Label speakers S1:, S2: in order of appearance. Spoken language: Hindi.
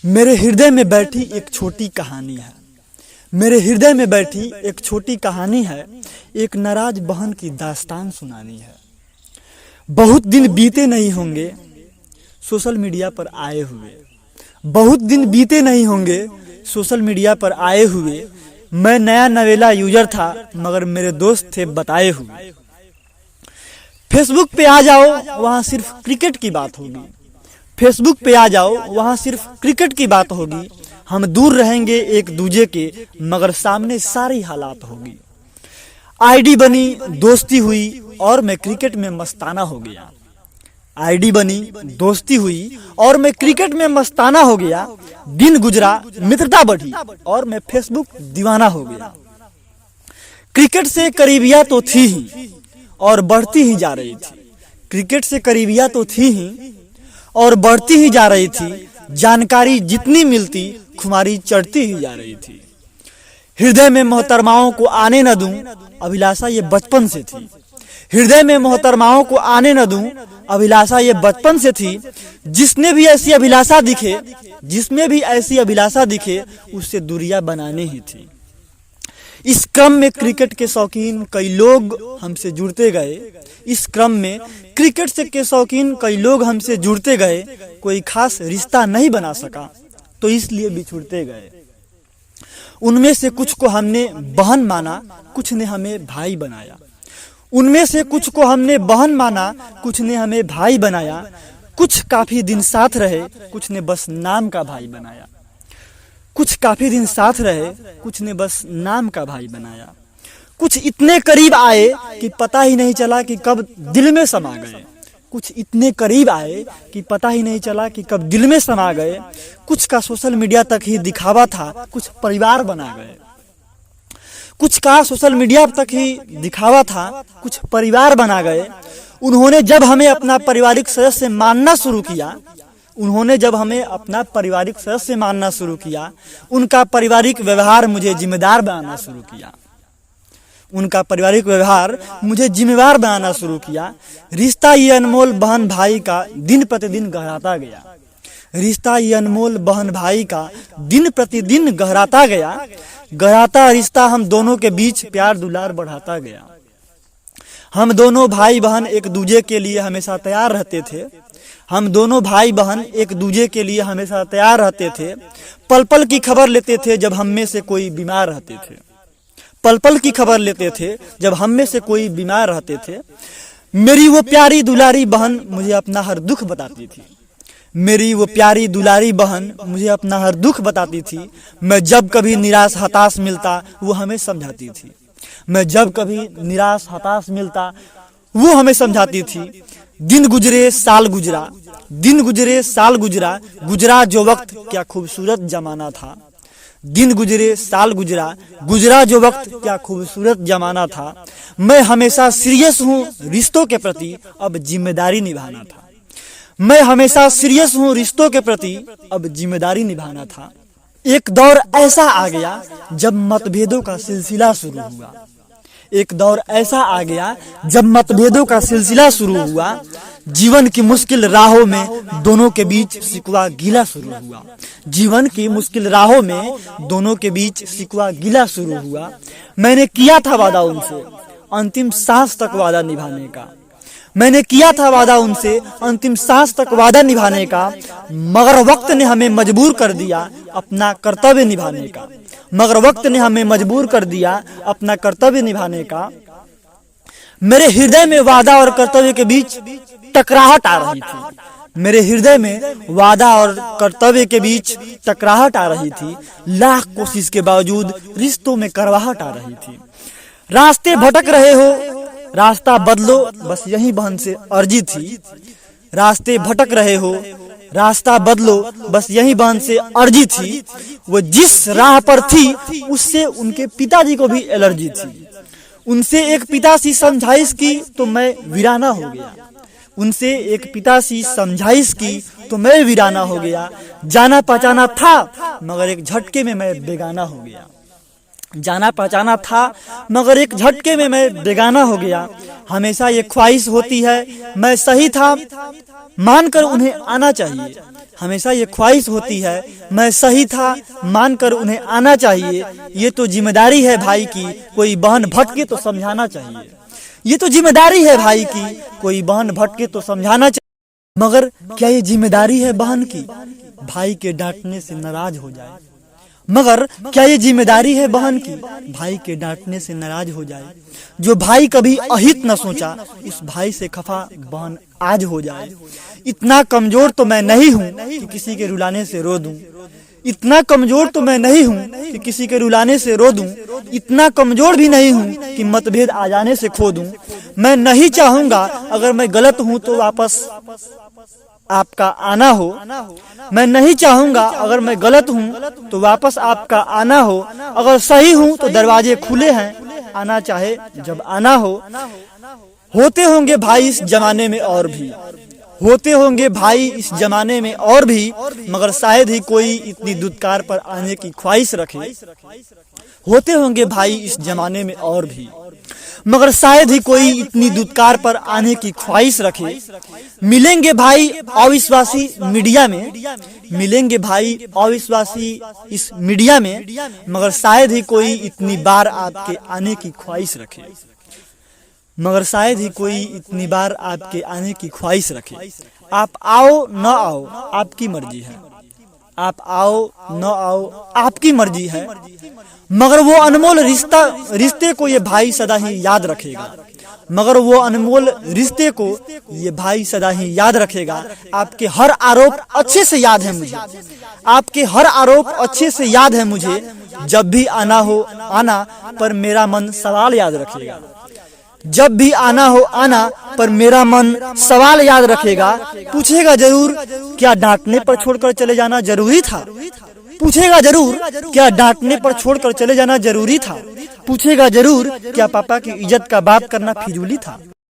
S1: मेरे हृदय में बैठी एक छोटी कहानी है। मेरे हृदय में बैठी एक छोटी कहानी है। एक नाराज बहन की दास्तान सुनानी है। बहुत दिन बीते नहीं होंगे सोशल मीडिया पर आए हुए। बहुत दिन बीते नहीं होंगे सोशल मीडिया पर आए हुए। मैं नया नवेला यूजर था मगर मेरे दोस्त थे बताए हुए। फेसबुक पे आ जाओ वहाँ सिर्फ क्रिकेट की बात होगी। फेसबुक पे आ जाओ वहाँ सिर्फ क्रिकेट की बात होगी। हम दूर रहेंगे एक दूजे के मगर सामने सारी हालात होगी। आईडी बनी दोस्ती हुई और मैं क्रिकेट में मस्ताना हो गया। आईडी बनी दोस्ती हुई और मैं क्रिकेट में मस्ताना हो गया। दिन गुजरा मित्रता बढ़ी और मैं फेसबुक दीवाना हो गया। क्रिकेट से करीबिया तो थी ही और बढ़ती ही जा रही थी। क्रिकेट से करीबिया तो थी ही और बढ़ती ही जा रही थी। जानकारी जितनी मिलती खुमारी चढ़ती ही जा रही थी। हृदय में मोहतरमाओं को आने न दूं अभिलाषा ये बचपन से थी। हृदय में मोहतरमाओं को आने न दूं अभिलाषा ये बचपन से थी। जिसने भी ऐसी अभिलाषा दिखे जिसमें भी ऐसी अभिलाषा दिखे उससे दूरियां बनानी ही थी। इस क्रम में क्रिकेट के शौकीन कई लोग हमसे जुड़ते गए। इस क्रम में क्रिकेट से के शौकीन कई लोग हमसे जुड़ते गए। कोई खास रिश्ता नहीं बना सका तो इसलिए बिछुड़ते गए। उनमें से कुछ को हमने बहन माना कुछ ने हमें भाई बनाया। उनमें से कुछ को हमने बहन माना कुछ ने हमें भाई बनाया। कुछ काफी दिन साथ रहे कुछ ने बस नाम का भाई बनाया। कुछ काफी दिन साथ रहे कुछ ने बस नाम का भाई बनाया। कुछ इतने करीब आए कि पता ही नहीं चला कि कब दिल में समा गए। कुछ इतने करीब आए कि पता ही नहीं चला कि कब दिल में समा गए। कुछ का सोशल मीडिया तक ही दिखावा था कुछ परिवार बना गए। कुछ का सोशल मीडिया तक ही दिखावा था कुछ परिवार बना गए। उन्होंने जब हमें अपना पारिवारिक सदस्य मानना शुरू किया उनका पारिवारिक व्यवहार मुझे जिम्मेदार बनाना शुरू किया। उनका पारिवारिक व्यवहार मुझे जिम्मेदार बनाना शुरू किया। रिश्ता ये अनमोल बहन भाई का दिन प्रतिदिन गहराता गया। रिश्ता ये अनमोल बहन भाई का दिन प्रतिदिन गहराता गया। गहराता रिश्ता हम दोनों के बीच प्यार दुलार बढ़ाता गया। हम दोनों भाई बहन एक दूजे के लिए हमेशा तैयार रहते थे। हम दोनों भाई बहन एक दूजे के लिए हमेशा तैयार रहते थे। पल पल की खबर लेते थे जब हम में से कोई बीमार रहते थे। पल पल की खबर लेते थे जब हम में से कोई बीमार रहते थे। मेरी वो प्यारी दुलारी बहन मुझे अपना हर दुख बताती थी। मेरी वो प्यारी दुलारी बहन मुझे अपना हर दुख बताती थी। मैं जब कभी निराश हताश मिलता वो हमें समझाती थी। मैं जब कभी निराश हताश मिलता वो हमें समझाती थी। दिन गुजरे साल गुजरा दिन गुजरे साल गुजरा गुजरा जो वक्त क्या खूबसूरत जमाना था। दिन गुजरे साल गुजरा गुजरा जो वक्त क्या खूबसूरत जमाना था। मैं हमेशा सीरियस हूँ रिश्तों के प्रति अब जिम्मेदारी निभाना था। मैं हमेशा सीरियस हूँ रिश्तों के प्रति अब जिम्मेदारी निभाना था। एक दौर ऐसा आ गया जब मतभेदों का सिलसिला शुरू हुआ। एक दौर ऐसा आ गया जब मतभेदों का सिलसिला शुरू हुआ। जीवन की मुश्किल राहों में दोनों के बीच शिकवा गिला शुरू हुआ। जीवन की मुश्किल राहों में दोनों के बीच शिकवा गिला शुरू हुआ। मैंने किया था वादा उनसे अंतिम सांस तक वादा निभाने का। मैंने किया था वादा उनसे अंतिम सांस तक वादा निभाने का। मगर वक्त ने हमें मजबूर कर दिया अपना कर्तव्य निभाने का। मगर वक्त ने हमें मजबूर कर दिया अपना कर्तव्य निभाने का। मेरे हृदय में वादा और कर्तव्य के बीच टकराहट आ रही थी। मेरे हृदय में वादा और कर्तव्य के बीच टकराहट आ रही थी। लाख कोशिश के बावजूद रिश्तों में करवाहट आ रही थी। रास्ते भटक रहे हो रास्ता बदलो बस यही बहन से अर्जी थी। रास्ते भटक रहे हो रास्ता बदलो बस यही बहन से अर्जी थी। वो जिस राह पर थी उससे उनके पिताजी को भी एलर्जी थी। उनसे एक पिता सी समझाइश की तो मैं वीराना हो गया। उनसे एक पिता सी समझाइश की तो मैं वीराना हो गया। जाना पहचाना था मगर एक झटके में मैं बेगाना हो गया। जाना पहचाना था मगर एक झटके में मैं बेगाना हो गया। हमेशा ये ख्वाहिश होती है मैं सही था मानकर उन्हें आना चाहिए। हमेशा ये ख्वाहिश होती है मैं सही था, मानकर उन्हें आना चाहिए। ये तो जिम्मेदारी है भाई की, कोई बहन भटके तो समझाना चाहिए। ये तो जिम्मेदारी है भाई की, कोई बहन भटके तो समझाना चाहिए। मगर क्या ये जिम्मेदारी है बहन की, भाई के डांटने से नाराज हो जाए? मगर क्या ये जिम्मेदारी है बहन की, भाई के डांटने से नाराज हो जाए? जो भाई कभी अहित न सोचा, उस भाई से खफा बहन आज हो जाए। इतना कमजोर तो मैं नहीं हूँ कि किसी के रुलाने से रो दूं। इतना कमजोर तो मैं नहीं हूँ कि किसी के रुलाने से रो दूं। इतना कमजोर भी नहीं हूँ कि मतभेद आ जाने से खो दूं। मैं नहीं चाहूंगा अगर मैं गलत हूँ तो वापस आपका आना हो। मैं नहीं चाहूंगा अगर मैं गलत हूँ तो वापस आपका आना हो। अगर सही हूँ तो दरवाजे खुले हैं, आना चाहे जब आना हो। होते होंगे भाई इस जमाने में और भी, होते होंगे भाई इस जमाने में और भी, मगर शायद ही कोई इतनी दुत्कार पर आने की ख्वाहिश रखे। होते होंगे भाई इस जमाने में और भी, मगर शायद ही कोई इतनी दुत्कार पर आने की ख्वाहिश रखे। मिलेंगे भाई अविश्वासी मीडिया में, मिलेंगे भाई अविश्वासी इस मीडिया में, मगर शायद ही कोई इतनी बार आपके आने की ख्वाहिश रखे। मगर शायद ही कोई इतनी बार आपके आने की ख्वाहिश रखे। आप आओ न आओ आपकी मर्जी है, आप आओ न आओ आपकी मर्जी है, मगर वो अनमोल रिश्ते को ये भाई सदा ही याद रखेगा। मगर वो अनमोल रिश्ते को ये भाई सदा ही याद रखेगा। आपके हर आरोप अच्छे से याद है मुझे, आपके हर आरोप अच्छे से याद है मुझे। जब भी आना हो आना, पर मेरा मन सवाल याद रखेगा। जब भी आना हो आना, पर मेरा मन सवाल याद रखेगा। पूछेगा जरूर क्या डांटने पर छोड़कर चले जाना जरूरी था? पूछेगा जरूर क्या डांटने पर छोड़कर चले जाना जरूरी था? पूछेगा जरूर क्या पापा की इज्जत का बात करना फिजूली था?